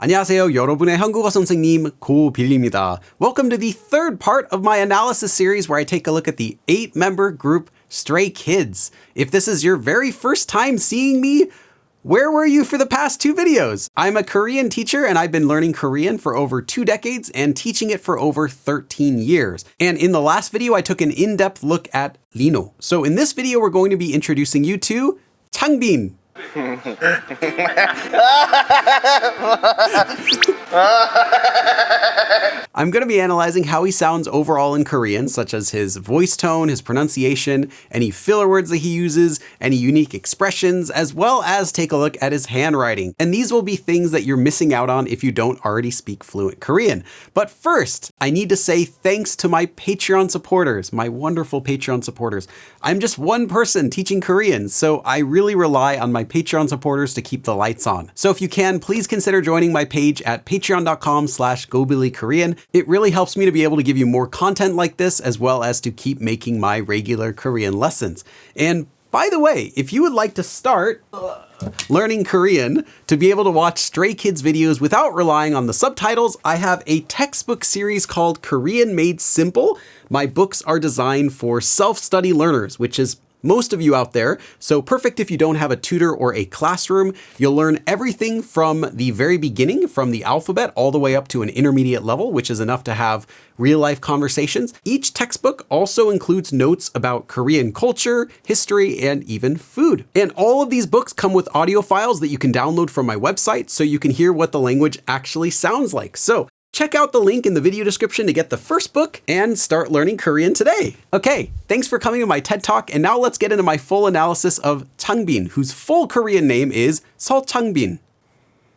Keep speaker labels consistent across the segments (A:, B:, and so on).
A: 안녕하세요. 여러분의 한국어 선생님 고빌입니다. Welcome to the third part of my analysis series where I take a look at the 8-member group Stray Kids. If this is your very first time seeing me, where were you for the past 2 videos? I'm a Korean teacher and I've been learning Korean for over 2 decades and teaching it for over 13 years. And in the last video, I took an in-depth look at Lino. So in this video, we're going to be introducing you to Changbin. I'm going to be analyzing how he sounds overall in Korean, such as his voice tone, his pronunciation, any filler words that he uses, any unique expressions, as well as take a look at his handwriting. And these will be things that you're missing out on if you don't already speak fluent Korean. But first, I need to say thanks to my Patreon supporters, my wonderful Patreon supporters. I'm just one person teaching Korean, so I really rely on my Patreon supporters to keep the lights on. So if you can, please consider joining my page at patreon.com/gobillykorean. It really helps me to be able to give you more content like this, as well as to keep making my regular Korean lessons. And by the way, if you would like to start learning Korean to be able to watch Stray Kids videos without relying on the subtitles, I have a textbook series called Korean Made Simple. My books are designed for self-study learners, which is most of you out there, so perfect if you don't have a tutor or a classroom. You'll learn everything from the very beginning, from the alphabet all the way up to an intermediate level, which is enough to have real-life conversations. Each textbook also includes notes about Korean culture, history, and even food. And all of these books come with audio files that you can download from my website so you can hear what the language actually sounds like. So check out the link in the video description to get the first book and start learning Korean today. Okay, thanks for coming to my TED Talk, and now let's get into my full analysis of Changbin, whose full Korean name is Changbin.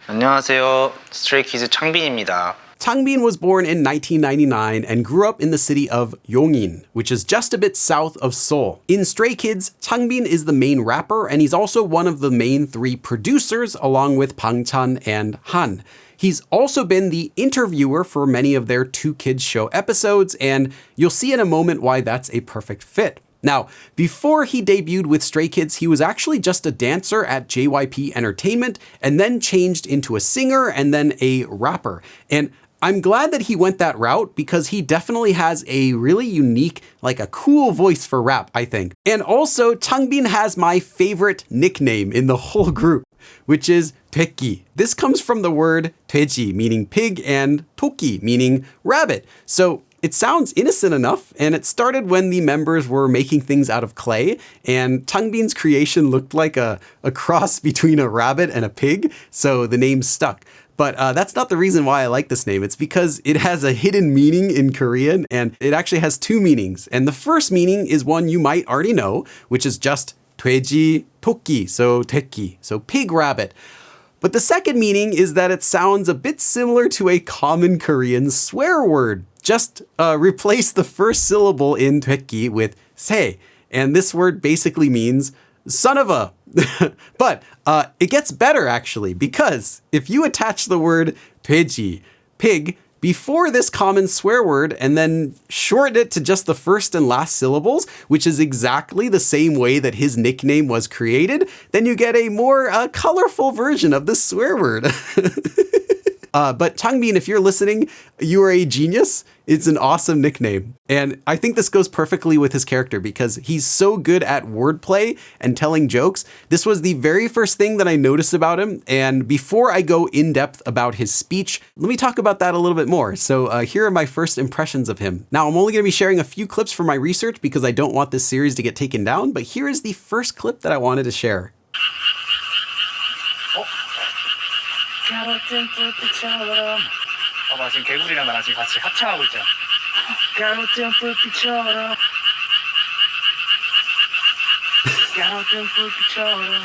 B: 안녕하세요. 스트레이 키즈 창빈입니다.
A: Changbin was born in 1999 and grew up in the city of Yongin, which is just a bit south of Seoul. In Stray Kids, Changbin is the main rapper, and he's also one of the main 3 producers, along with Bangchan and Han. He's also been the interviewer for many of their 2 Kids show episodes, and you'll see in a moment why that's a perfect fit. Now, before he debuted with Stray Kids, he was actually just a dancer at JYP Entertainment, and then changed into a singer and then a rapper. And I'm glad that he went that route because he definitely has a really unique, like a cool voice for rap, I think. And also, Changbin has my favorite nickname in the whole group, which is 돼지. This comes from the word 돼지, meaning pig, and 토끼, meaning rabbit. So it sounds innocent enough, and it started when the members were making things out of clay, and Changbin's creation looked like a cross between a rabbit and a pig, so the name stuck. But that's not the reason why I like this name. It's because it has a hidden meaning in Korean, and it actually has 2 meanings. And the first meaning is one you might already know, which is just 돼지, 토끼, so 돼지, so pig, rabbit. But the second meaning is that it sounds a bit similar to a common Korean swear word. Just replace the first syllable in 돼지 with 새, and this word basically means son of a. But it gets better actually, because if you attach the word 돼지, pig, before this common swear word and then shorten it to just the first and last syllables, which is exactly the same way that his nickname was created, then you get a more colorful version of the swear word. But Changbin, if you're listening, you are a genius. It's an awesome nickname. And I think this goes perfectly with his character because he's so good at wordplay and telling jokes. This was the very first thing that I noticed about him. And before I go in depth about his speech, let me talk about that a little bit more. So here are my first impressions of him. Now, I'm only going to be sharing a few clips from my research because I don't want this series to get taken down. But here is the first clip that I wanted to share.
C: 가로등 불빛처럼 봐봐 지금 개구리랑 나랑 지금 같이 합창하고 있잖아 가로등 불빛처럼 가로등 불빛처럼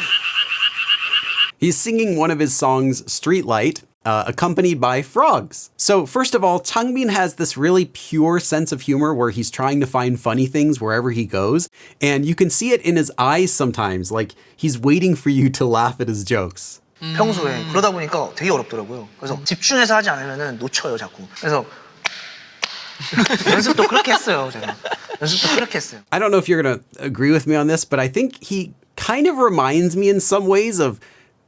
A: He's singing one of his songs, Streetlight, accompanied by frogs. So first of all, Changbin has this really pure sense of humor where he's trying to find funny things wherever he goes. And you can see it in his eyes sometimes, like he's waiting for you to laugh at his jokes.
D: 평소에 그러다 보니까 되게 어렵더라고요. 그래서 집중해서 하지 않으면은 놓쳐요 자꾸. 그래서 연습도 그렇게 했어요. 제가 연습도 그렇게 했어요.
A: I don't know if you're gonna agree with me on this, but I think he kind of reminds me in some ways of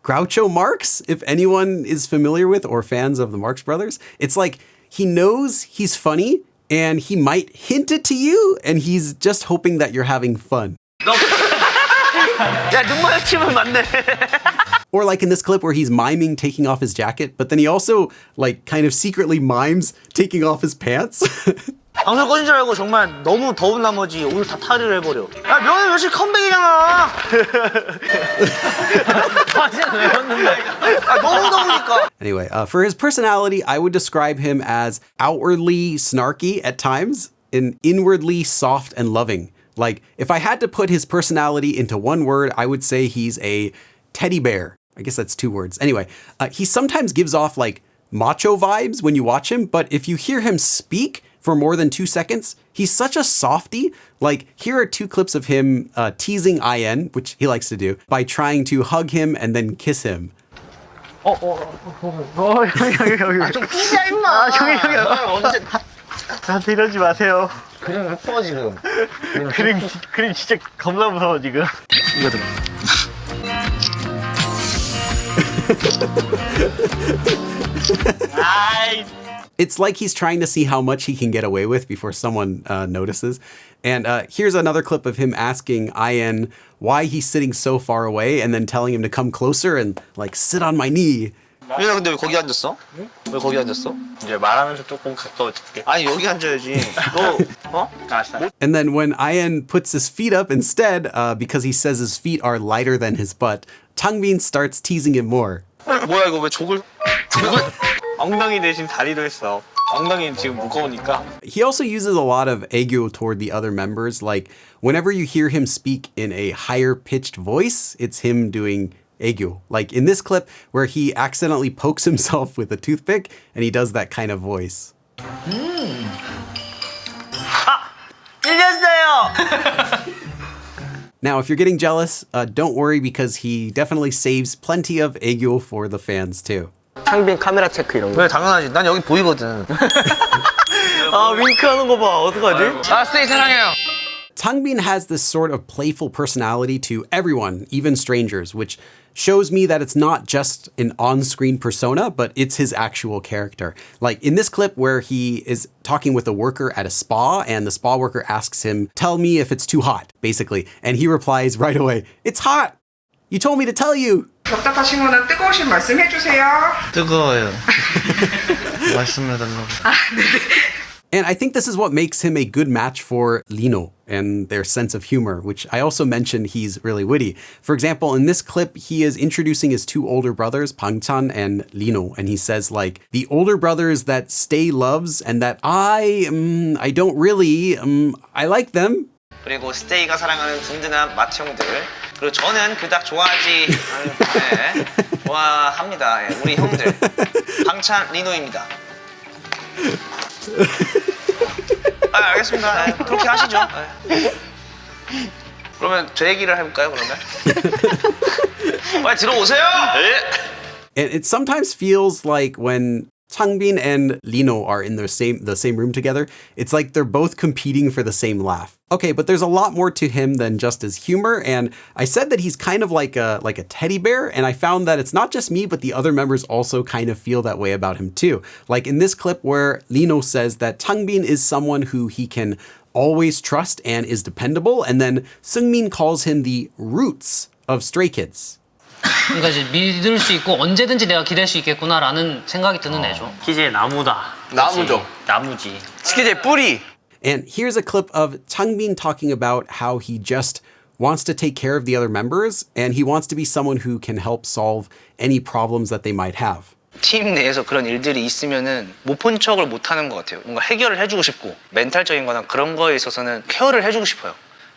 A: Groucho Marx, if anyone is familiar with or fans of the Marx Brothers. It's like he knows he's funny and he might hint it to you and he's just hoping that you're having fun.
D: 야, 눈 마주치면 맞네.
A: Or like in this clip where he's miming taking off his jacket, but then he also like kind of secretly mimes taking off his pants.
D: 방송 꺼진 줄 알고 정말 너무 더운 나머지 오늘 다 탈의를 해버려. 야, 명예 며칠 컴백이잖아. 바지는 왜 벗는데? 아, 너무 더우니까.
A: Anyway, for his personality, I would describe him as outwardly snarky at times and inwardly soft and loving. Like, if I had to put his personality into one word, I would say he's a teddy bear. I guess that's 2 words. Anyway, he sometimes gives off like macho vibes when you watch him, but if you hear him speak for more than 2 seconds, he's such a softie. Like, here are 2 clips of him teasing IN, which he likes to do, by trying to hug him and then kiss him.
D: 형이. 좀 끼자, 임마. 형이 언제.
C: 저한테 이러지 마세요.
D: 그림 예뻐, 지금.
C: 그림 진짜 겁나 무서워 지금.
D: 이거 들어.
C: 아이.
A: It's like he's trying to see how much he can get away with before someone notices. And here's another clip of him asking IN why he's sitting so far away and then telling him to come closer and like sit on my knee.
D: 민아 근데 왜 거기 앉았어? 왜 거기 앉았어?
C: 이제 말하면서 조금 가까워질게.
D: 아니 여기 앉아야지. 너 어?
C: 알았어.
A: And then when IN puts his feet up instead, because he says his feet are lighter than his butt, Changbin starts teasing him more.
D: 뭐야 이거 왜 족을?
C: 엉덩이 대신 다리로 했어. 엉덩이는 지금 무거우니까.
A: He also uses a lot of aegyo toward the other members. Like whenever you hear him speak in a higher pitched voice, it's him doing aegyo. Like in this clip where he accidentally pokes himself with a toothpick and he does that kind of voice.
D: 찔렸어요.
A: Now, if you're getting jealous, don't worry because he definitely saves plenty of aegyo for the fans too.
C: 창빈 카메라 체크 이런 거.
D: 왜 당연하지. 난 여기 보이거든.
C: 아 윙크하는 거 봐. 어떡하지?
D: 아 스테이 사랑해요.
A: Changbin has this sort of playful personality to everyone, even strangers, which shows me that it's not just an on-screen persona, but it's his actual character. Like in this clip where he is talking with a worker at a spa and the spa worker asks him, "Tell me if it's too hot," basically. And he replies right away, "It's hot. You told me to tell you."
E: 답답하시면 뜨거우신 말씀 해주세요.
D: 뜨거워요. 말씀해달라고.
A: And I think this is what makes him a good match for Lino and their sense of humor, which I also mentioned he's really witty. For example, in this clip, he is introducing his 2 older brothers, Bangchan and Lino, and he says like, "The older brothers that Stay loves and that I don't really, I like them."
B: 그리고 스테이가 사랑하는 든든한 맏형들. 그리고 저는 그닥 좋아하지 않는데 좋아합니다. 예, 우리 형들. 방찬 리노입니다. 아 알겠습니다. 네, 그렇게 하시죠. 네. 그러면 제 얘기를 해볼까요 그러면? 빨리 들어오세요. 네.
A: And it sometimes feels like when Changbin and Lino are in the same room together, it's like they're both competing for the same laugh. Okay, but there's a lot more to him than just his humor, and I said that he's kind of like a teddy bear, and I found that it's not just me, but the other members also kind of feel that way about him too. Like in this clip where Lino says that Changbin is someone who he can always trust and is dependable, and then Seungmin calls him the roots of Stray Kids.
F: 그러니까 이제 믿을 수 있고 언제든지 내가 기댈 수 있겠구나라는 생각이 드는 애죠.
C: 키즈의 나무다.
B: 나무죠.
C: 나무지.
B: 스키즈의 뿌리.
A: And here's a clip of Changbin talking about how he just wants to take care of the other members and he wants to be someone who can help solve any problems that they might have.
B: 팀 내에서 그런 일들이 있으면은 못 본 척을 못 하는 것 같아요. 뭔가 해결을 해주고 싶고 멘탈적인 거나 그런 거에 있어서는 케어를 해주고 싶어요.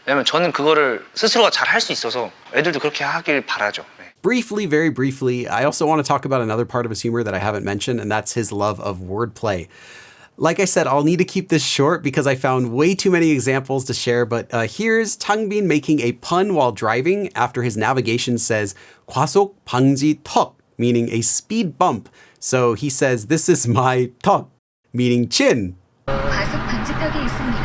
B: 왜냐면 저는 그거를 스스로가 잘 할 수 있어서 애들도 그렇게 하길 바라죠. 네.
A: Briefly, very briefly, I also want to talk about another part of his humor that I haven't mentioned, and that's his love of wordplay. Like I said, I'll need to keep this short because I found way too many examples to share, but here's Changbin making a pun while driving after his navigation says 과속 방지 턱, meaning a speed bump. So he says, "This is my 턱," meaning chin.
G: 과속 방지턱이 있습니다.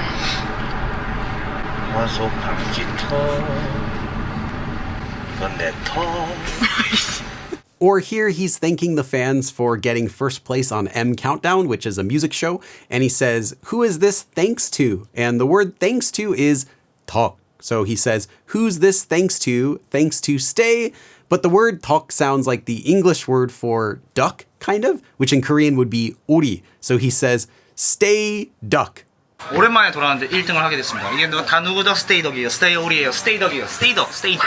C: 과속 방지턱. 이건 내 턱.
A: Or here he's thanking the fans for getting first place on M Countdown, which is a music show. And he says, who is this thanks to? And the word thanks to is 덕. So he says, who's this thanks to? Thanks to stay. But the word 덕 sounds like the English word for duck, kind of, which in Korean would be 오리. So he says, stay duck.
D: 오랜만에 돌아왔는데 1등을 하게 됐습니다. 이게 다 누구죠? 스테이 덕이에요. 스테이 오리예요. 스테이 덕이에요. 스테이 덕. 스테이 덕.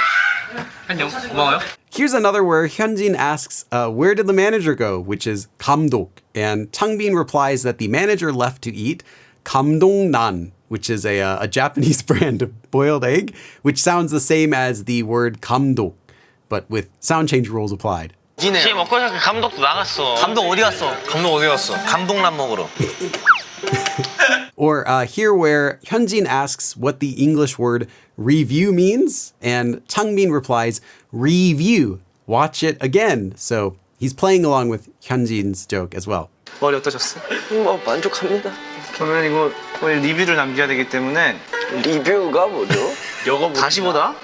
D: 안녕. 고마워요.
A: Here's another where Hyunjin asks, where did the manager go? Which is 감독. And Changbin replies that the manager left to eat 감동난, which is a Japanese brand of boiled egg, which sounds the same as the word 감독, but with sound change rules applied.
B: 지 먹고 싶은 감독도 나갔어.
D: 감독 어디 갔어?
B: 감독 어디 갔어?
D: 감동란 먹으러.
A: Or here where Hyunjin asks what the English word review means, and Changbin replies, review, watch it again. So he's playing along with Hyunjin's joke as well.
D: 머리 어떠셨어?
H: 뭐 만족합니다.
D: 저는 이거 오늘 리뷰를 남겨야 되기 때문에
H: 리뷰가 뭐죠?
D: 이거 다시 보다?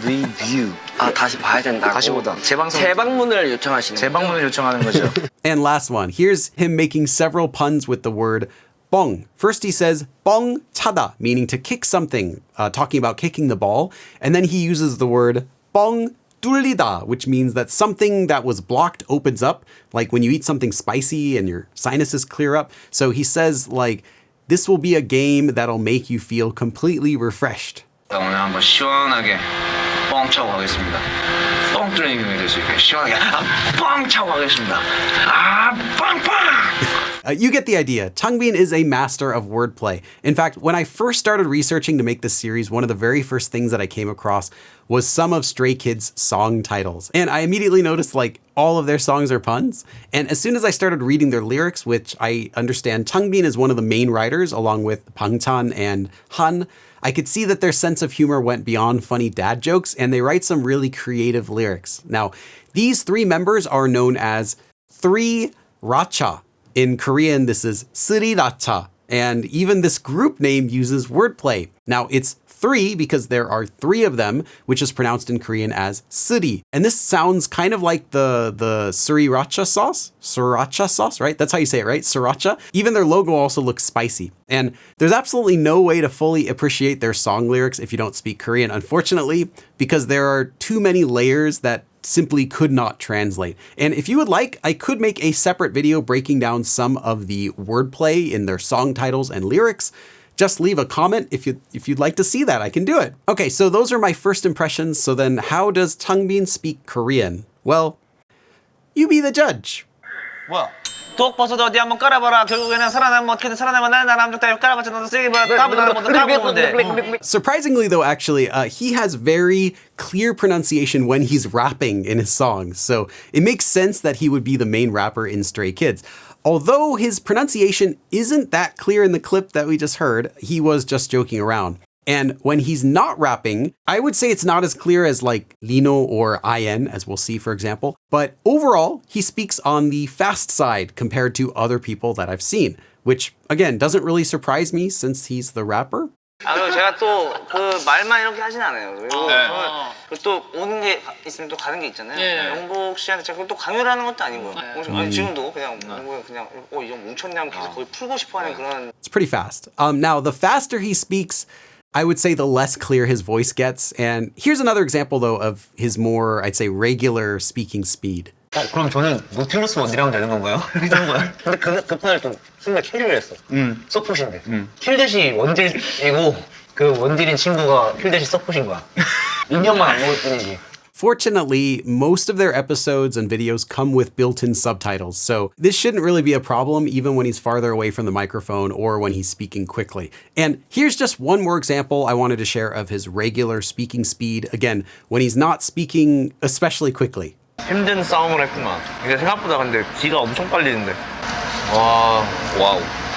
D: 리뷰.
H: 아 다시 봐야 된다고.
D: 다시 보다.
H: 재방문을 요청하시는.
D: 재방문을 요청하는 거죠.
A: And last one, here's him making several puns with the word 뻥. First he says 뻥 차다, meaning to kick something, talking about kicking the ball. And then he uses the word 뻥 뚫리다, which means that something that was blocked opens up, like when you eat something spicy and your sinuses clear up. So he says like, this will be a game that'll make you feel completely refreshed.
B: 오늘 한번 시원하게 뻥 차고 가겠습니다. 뻥 뚫리는 경우에 될 수 있게 시원하게 뻥 차고 가겠습니다. 빵빵!
A: You get the idea. Changbin is a master of wordplay. In fact, when I first started researching to make this series, one of the very first things that I came across was some of Stray Kids' song titles. And I immediately noticed like all of their songs are puns. And as soon as I started reading their lyrics, which I understand Changbin is one of the main writers along with Bangchan and Han, I could see that their sense of humor went beyond funny dad jokes and they write some really creative lyrics. Now, these three members are known as three racha. In Korean, this is sriracha. And even this group name uses wordplay. Now, it's three because there are three of them, which is pronounced in Korean as suri. And this sounds kind of like the sriracha sauce. Sriracha sauce, right? That's how you say it, right? Sriracha. Even their logo also looks spicy. And there's absolutely no way to fully appreciate their song lyrics if you don't speak Korean, unfortunately, because there are too many layers that simply could not translate. And if you would like, I could make a separate video breaking down some of the wordplay in their song titles and lyrics. Just leave a comment if you'd like to see that. I can do it. Okay, so those are my first impressions. So then how does Changbin speak Korean? Well, you be the judge.
D: 뭐야? 독버섯 어디 한번 깔아봐라. 결국에는 살아남으면 어떻게든 살아남아. 나는 남쪽 다 깔아봤자 너도 쓰기 봐. 까부는데.
A: Surprisingly though, actually, he has very clear pronunciation when he's rapping in his songs. So it makes sense that he would be the main rapper in Stray Kids. Although his pronunciation isn't that clear in the clip that we just heard, he was just joking around. And when he's not rapping, I would say it's not as clear as like Lino or IN, as we'll see, for example. But overall, he speaks on the fast side compared to other people that I've seen, which again, doesn't really surprise me since he's the rapper.
B: 아, 그리고 제가 또 그 말만 이렇게 하진 않아요. 그리고 저는 또 오는 게 있으면 또 가는 게 있잖아요. 영복 씨한테 제가 또 강요를 하는 것도 아니고요. 아니, 지금도 그냥 그냥 이 형 뭉쳤냐면 계속 거의 풀고 싶어하는 그런.
A: It's pretty fast. Now, the faster he speaks, I would say the less clear his voice gets. And here's another example, though, of his more, I'd say, regular speaking speed.
C: 그럼 저는 노틸러스 원이라면 되는 건가요? 이렇게 되는 거야? 근데 그 판을 좀 순간 킬을 했어. 서폿인데. 킬 대시 원딜이고 그 원딜인 친구가 킬 대시 서폿인 거야. 2년만 안 먹을 뿐이지.
A: Fortunately, most of their episodes and videos come with built-in subtitles, so this shouldn't really be a problem even when he's farther away from the microphone or when he's speaking quickly. And here's just one more example I wanted to share of his regular speaking speed, again, when he's not speaking especially quickly.
B: 힘든 싸움을 했구만. 이게 생각보다 근데 기가 엄청 빨리는데. 와우.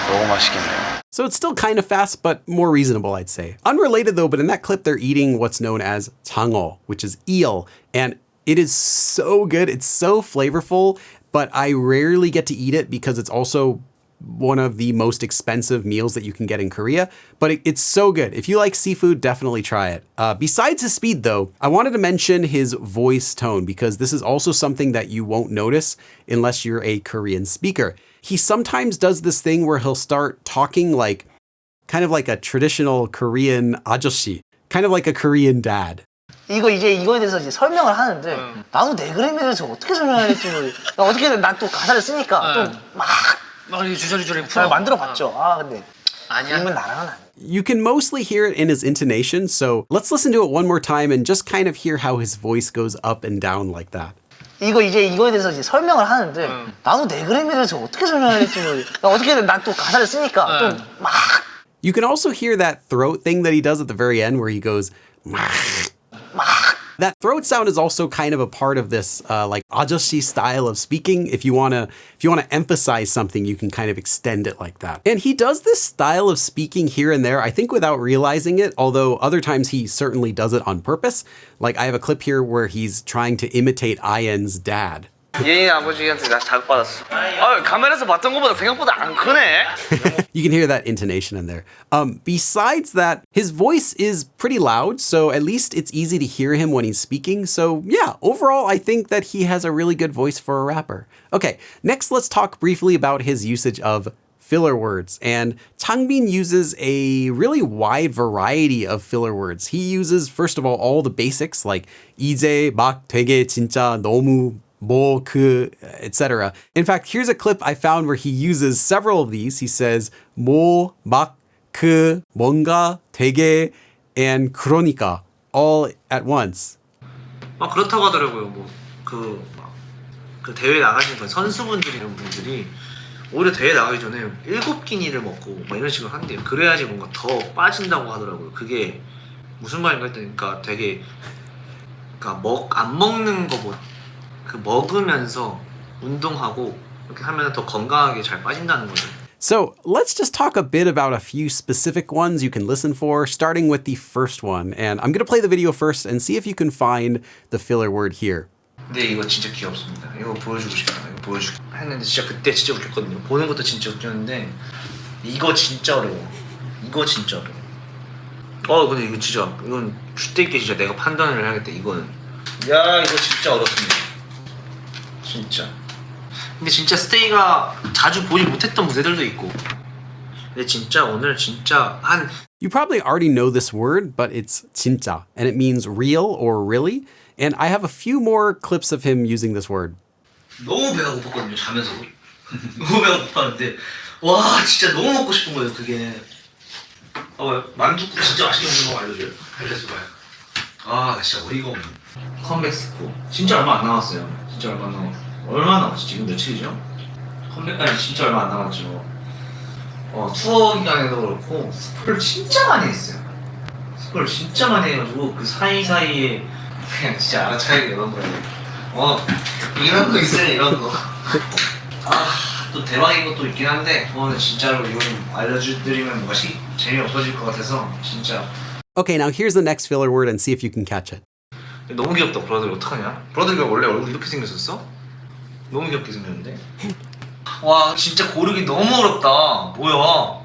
B: 너무 맛있겠네요.
A: So it's still kind of fast, but more reasonable, I'd say. Unrelated though, but in that clip, they're eating what's known as 장어, which is eel. And it is so good. It's so flavorful, but I rarely get to eat it because it's also one of the most expensive meals that you can get in Korea, but it's so good. If you like seafood, definitely try it. Besides his speed though, I wanted to mention his voice tone because this is also something that you won't notice unless you're a Korean speaker. He sometimes does this thing where he'll start talking like, kind of like a traditional Korean 아저씨, kind of like a Korean dad.
C: 이거에 대해서 이제 설명을 하는데 나도 내 그림에 대해서 어떻게 설명해야 될지 어떻게든 난 또 가사를 쓰니까 좀 막
F: 주저리주저리
C: 잘
F: 풀어.
C: 만들어봤죠. 근데
F: 아니야.
C: 그림은 나랑은 아니야.
A: You can mostly hear it in his intonation, so let's listen to it one more time and just kind of hear how his voice goes up and down like that.
C: 이거에 대해서 이제 설명을 하는데 나도 내 그림에 대해서 어떻게 설명해야 될지 어떻게든 난 또 가사를 쓰니까 좀 막
A: You can also hear that throat thing that he does at the very end where he goes, that throat sound is also kind of a part of this like 아저씨 style of speaking. If you wanna emphasize something, you can kind of extend it like that. And he does this style of speaking here and there, I think without realizing it, although other times he certainly does it on purpose. Like I have a clip here where he's trying to imitate Ian's dad.
D: 예인 아버지한테 나 자극받았어. 카메라에서 봤던 것보다 생각보다 안 크네.
A: You can hear that intonation in there. Besides that, his voice is pretty loud, so at least it's easy to hear him when he's speaking. So yeah, overall, I think that he has a really good voice for a rapper. Okay, next let's talk briefly about his usage of filler words. And Changbin uses a really wide variety of filler words. He uses, first of all the basics like 이제 막 되게 진짜 너무 뭐, 그, etc. In fact, here's a clip I found where he uses several of these. He says 뭐, 막, 그, 뭔가, 되게, and 그러니까 all at once.
D: 그렇다고 하더라고요. 그 대회 나가시는 선수분들이 이런 분들이 오히려 대회 나가기 전에 7끼니를 먹고 막 이런 식으로 한대요. 그래야지 뭔가 더 빠진다고 하더라고요. 그게 무슨 말인가 했더니 그러니까 되게 안 먹는 거보다 그 먹으면서 운동하고 이렇게 하면 더 건강하게 잘 빠진다는 거죠.
A: So let's just talk a bit about a few specific ones you can listen for, starting with the first one. And I'm going to play the video first and see if you can find the filler word here.
D: 근데 이거 진짜 귀엽습니다. 이거 보여주고 싶다. 이거 보여주고 했는데 진짜 그때 진짜 웃겼거든요. 보는 것도 진짜 웃겼는데 이거 진짜 어려워. 이거 진짜 어려워. 근데 이거 진짜 이건 줄 있게 진짜 내가 판단을 해야겠다. 이거는 야 이거 진짜 어렵습니다. 진짜. 근데 진짜 스테이가 자주 보지 못했던 무대들도 있고. 근데 진짜 오늘 진짜 한
A: You probably already know this word, but it's 진짜, and it means real or really. And I have a few more clips of him using this word.
D: 너무 배가 고팠거든요. 자면서 너무 배가 고팠는데 와 진짜 너무 먹고 싶은 거예요. 그게 만둣국 진짜 맛있게 먹는 거 알려줘요. 알려줘봐요. 나 진짜 어이가 없네. 컴백스코 진짜 얼마 안 남았어요. 진짜 얼마 남았지? 지금 며칠이죠? 컴백까지 진짜 얼마 안 남았죠. 투어 기간에도 그렇고 스포를 진짜 많이 했어요. 스포를 진짜 많이 해가지고 그 사이사이에 그냥 진짜 알아차리게 이런 거예요. 이런 거 있어요, 이런 거. 또 대박인 것도 있긴 한데 그거는 진짜로 이건 알려드리면 뭔가 재미없어질 것 같아서 진짜.
A: Okay, now here's the next filler word and see if you can catch it.
D: 너무 귀엽다. 브라더리 어떡하냐? 브라더리가 원래 얼굴 이렇게 생겼었어? 너무 귀엽게 생겼는데? 와 진짜 고르기 너무 어렵다. 뭐야?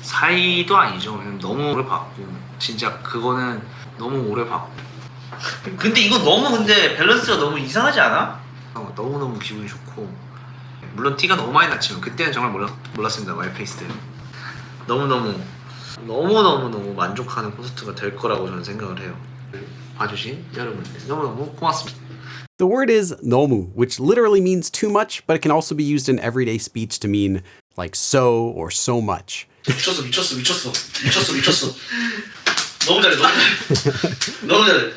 D: 사이도 아니죠. 그냥 너무 오래 봤고 진짜 그거는 너무 오래 봤고. 근데 이거 근데 밸런스가 너무 이상하지 않아? 너무너무 기분이 좋고 물론 티가 너무 많이 났지만 그때는 정말 몰랐습니다. 마이페이스 때 너무 만족하는 콘서트가 될 거라고 저는 생각을 해요. 봐주신 여러분들 너무너무 고맙습니다.
A: The word is 너무, which literally means too much, but it can also be used in everyday speech to mean like so or so much.
D: 미쳤어. 너무 잘해. 너무 잘해.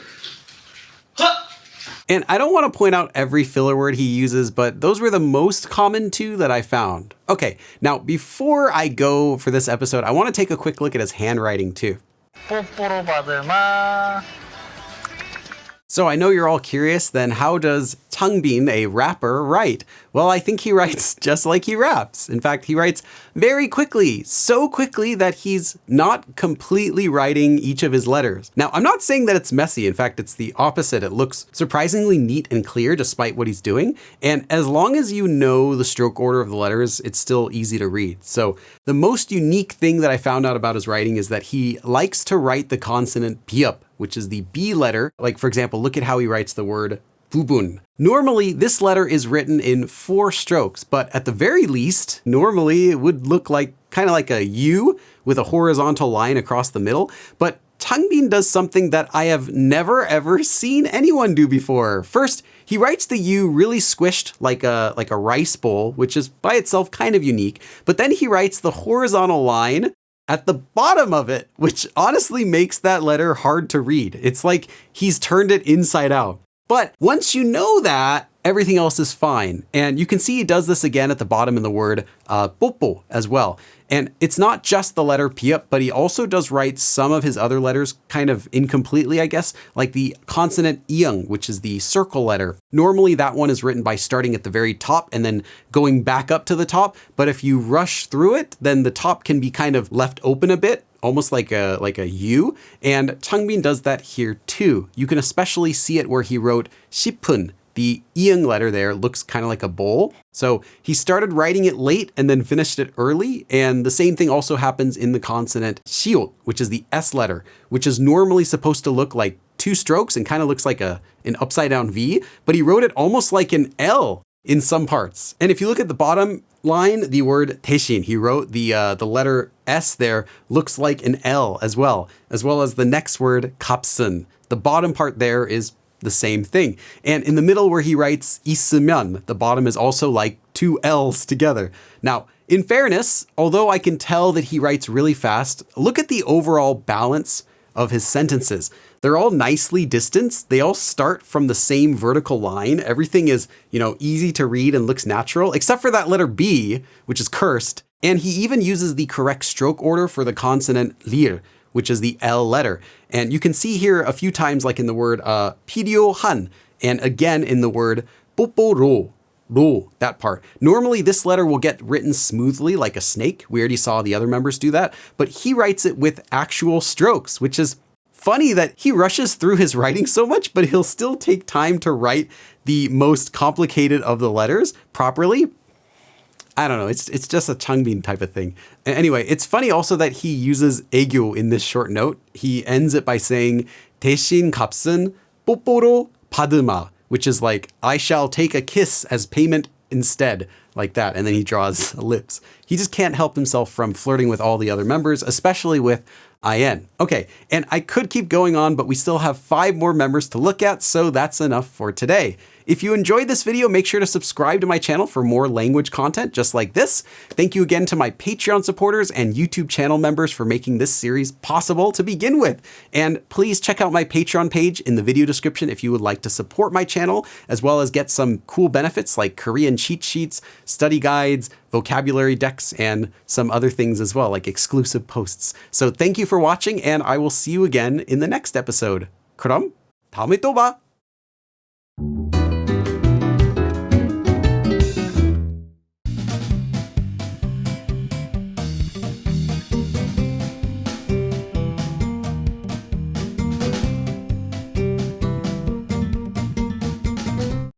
A: And I don't want to point out every filler word he uses, but those were the most common two that I found. Okay, now before I go for this episode, I want to take a quick look at his handwriting too.
D: 뽀뽀로 받을마.
A: So I know you're all curious, then how does Changbin, a rapper, write? Well, I think he writes just like he raps. In fact, he writes very quickly, so quickly that he's not completely writing each of his letters. Now, I'm not saying that it's messy. In fact, it's the opposite. It looks surprisingly neat and clear despite what he's doing. And as long as you know the stroke order of the letters, it's still easy to read. So the most unique thing that I found out about his writing is that he likes to write the consonant piup, which is the B letter. Like, for example, look at how he writes the word 부분. Normally, this letter is written in 4 strokes, but at the very least, normally it would look like kind of like a U with a horizontal line across the middle. But Changbin does something that I have never ever seen anyone do before. First, he writes the U really squished like a rice bowl, which is by itself kind of unique. But then he writes the horizontal line at the bottom of it, which honestly makes that letter hard to read. It's like he's turned it inside out. But once you know that, everything else is fine. And you can see he does this again at the bottom in the word 뽀뽀 as well. And it's not just the letter piup, but he also does write some of his other letters kind of incompletely, I guess, like the consonant iung, which is the circle letter. Normally that one is written by starting at the very top and then going back up to the top. But if you rush through it, then the top can be kind of left open a bit, almost like a U. And Changbin does that here too. You can especially see it where he wrote 싶은. The iung letter there looks kind of like a bowl. So he started writing it late and then finished it early. And the same thing also happens in the consonant 시옷, which is the S letter, which is normally supposed to look like 2 strokes and kind of looks like an upside down V, but he wrote it almost like an L in some parts. And if you look at the bottom line, the word 대신, he wrote the letter S there looks like an L as well as the next word 값은. The bottom part there is the same thing. And in the middle where he writes 있으면, the bottom is also like 2 L's together. Now, in fairness, although I can tell that he writes really fast, look at the overall balance of his sentences. They're all nicely distanced. They all start from the same vertical line. Everything is, easy to read and looks natural, except for that letter B, which is cursed. And he even uses the correct stroke order for the consonant lir, which is the L letter. And you can see here a few times, like in the word 필요한, and again in the word 뽀뽀로, 로, that part. Normally this letter will get written smoothly like a snake. We already saw the other members do that, but he writes it with actual strokes, which is funny that he rushes through his writing so much, but he'll still take time to write the most complicated of the letters properly. I don't know, it's just a Changbin type of thing. Anyway, it's funny also that he uses 애교 in this short note. He ends it by saying 대신 값은 뽀뽀로 받으마, which is like, I shall take a kiss as payment instead, like that. And then he draws lips. He just can't help himself from flirting with all the other members, especially with IN. Okay, and I could keep going on, but we still have 5 more members to look at, so that's enough for today. If you enjoyed this video, make sure to subscribe to my channel for more language content just like this. Thank you again to my Patreon supporters and YouTube channel members for making this series possible to begin with. And please check out my Patreon page in the video description if you would like to support my channel, as well as get some cool benefits like Korean cheat sheets, study guides, vocabulary decks, and some other things as well, like exclusive posts. So thank you for watching, and I will see you again in the next episode. 그럼 다음에 또 봐!